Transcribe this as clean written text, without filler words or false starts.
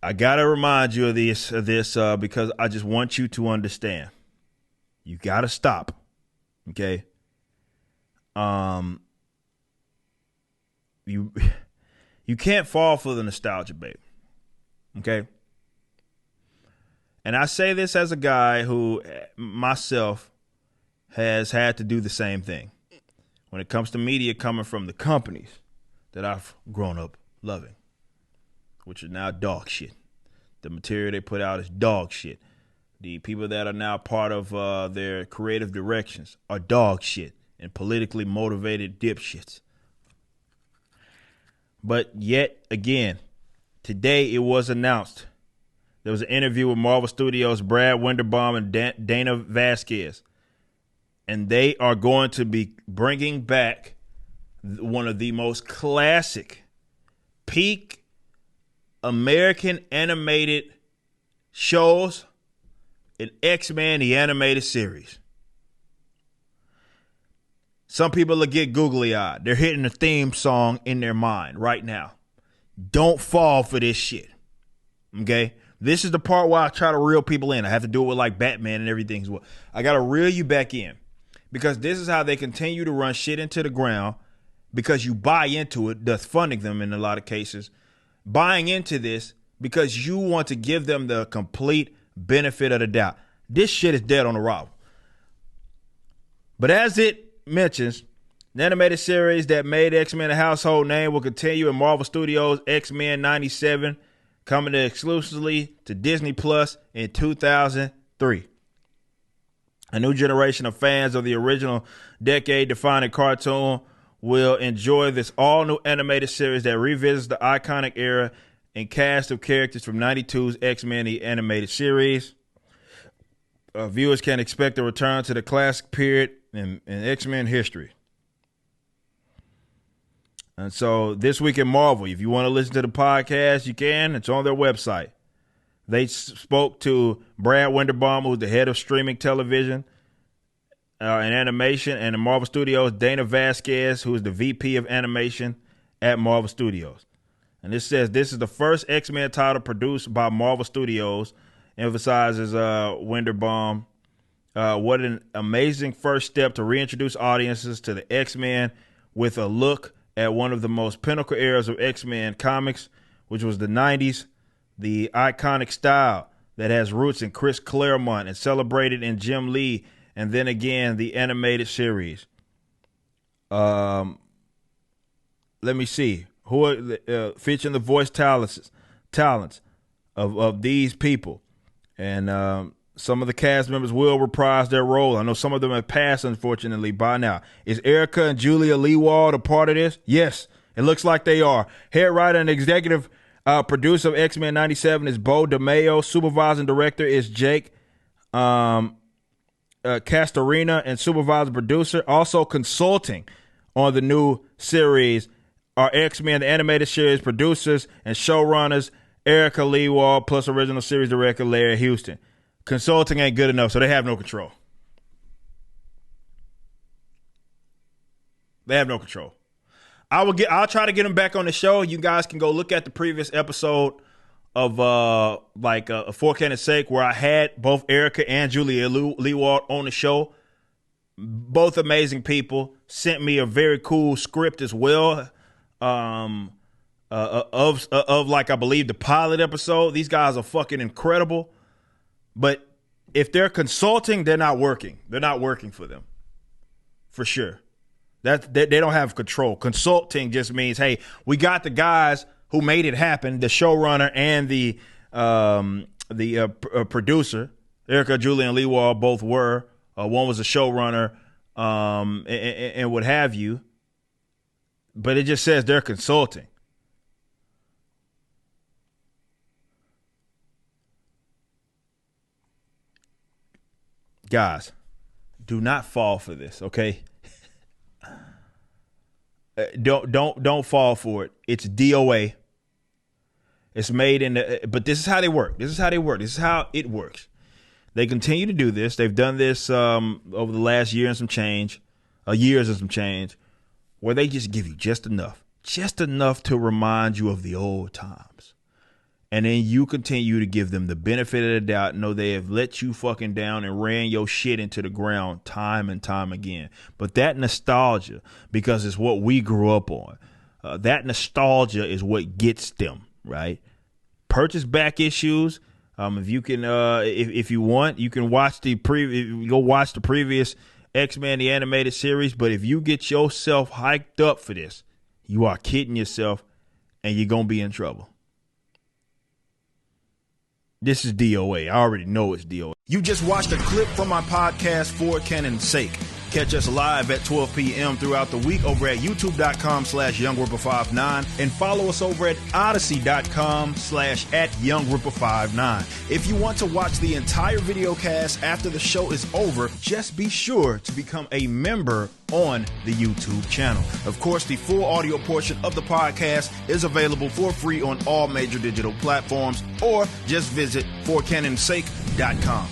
I gotta remind you of this because I just want you to understand. You gotta stop. Okay. You can't fall for the nostalgia bait. Okay. And I say this as a guy who myself has had to do the same thing when it comes to media coming from the companies that I've grown up loving, which are now dog shit. The material they put out is dog shit. The people that are now part of their creative directions are dog shit and politically motivated dipshits. But yet again, today it was announced. There was an interview with Marvel Studios' Brad Winderbaum and Dana Vasquez. And they are going to be bringing back one of the most classic, peak American animated shows in X-Men, the animated series. Some people will get googly-eyed. They're hitting the theme song in their mind right now. Don't fall for this shit. Okay? This is the part where I try to reel people in. I have to do it with like Batman and everything as well. I got to reel you back in because this is how they continue to run shit into the ground because you buy into it, thus funding them in a lot of cases. Buying into this because you want to give them the complete benefit of the doubt. This shit is dead on arrival. But as it mentions, the animated series that made X-Men a household name will continue in Marvel Studios' X-Men 97, coming exclusively to Disney Plus in 2003. A new generation of fans of the original decade-defining cartoon will enjoy this all-new animated series that revisits the iconic era and cast of characters from 92's X-Men the animated series. Viewers can expect a return to the classic period in X-Men history. And so this week in Marvel, if you want to listen to the podcast, you can. It's on their website. They spoke to Brad Winderbaum, who's the head of streaming television and animation, and in Marvel Studios, Dana Vasquez, who is the VP of animation at Marvel Studios. And this says this is the first X-Men title produced by Marvel Studios, emphasizes Winderbaum. What an amazing first step to reintroduce audiences to the X-Men with a look at one of the most pinnacle eras of X-Men comics, which was the 90s, the iconic style that has roots in Chris Claremont and celebrated in Jim Lee, and then again, the animated series. Let me see. Who are featuring the voice talents of these people. And some of the cast members will reprise their role. I know some of them have passed, unfortunately, by now. Is Erica and Julia Lewald a part of this? Yes, it looks like they are. Head writer and executive producer of X-Men 97 is Bo DeMayo. Supervising director is Jake Castorina, and supervising producer. Also consulting on the new series are X-Men, the animated series producers and showrunners Erica Lewald, plus original series director Larry Houston. Consulting ain't good enough, so they have no control. They have no control. I'll try to get them back on the show. You guys can go look at the previous episode of a For Canon's Sake, where I had both Erica and Julia Lewald on the show. Both amazing people. Sent me a very cool script as well. Of like, I believe, the pilot episode. These guys are fucking incredible. But if they're consulting, they're not working. They're not working for them. For sure. They don't have control. Consulting just means, hey, we got the guys who made it happen, the showrunner and the producer. Erica, Julia, and Lewald both were. One was a showrunner and what have you. But it just says they're consulting. Guys, do not fall for this, okay? Don't fall for it. It's DOA. It's made in but this is how they work. This is how it works. They continue to do this. They've done this over the last years and some change, where they just give you just enough to remind you of the old times. And then you continue to give them the benefit of the doubt, know they have let you fucking down and ran your shit into the ground time and time again. But that nostalgia, because it's what we grew up on, that nostalgia is what gets them, right? Purchase back issues. If you can, if you want, you can watch go watch the previous X-Men, the animated series. But if you get yourself hyped up for this, you are kidding yourself and you're going to be in trouble. This is DOA. I already know it's DOA. You just watched a clip from my podcast, For Canon's Sake. Catch us live at 12 p.m. throughout the week over at youtube.com/YoungRipper59 and follow us over at odyssey.com/@YoungRipper59. If you want to watch the entire video cast after the show is over, just be sure to become a member on the YouTube channel. Of course, the full audio portion of the podcast is available for free on all major digital platforms, or just visit forcanonsake.com.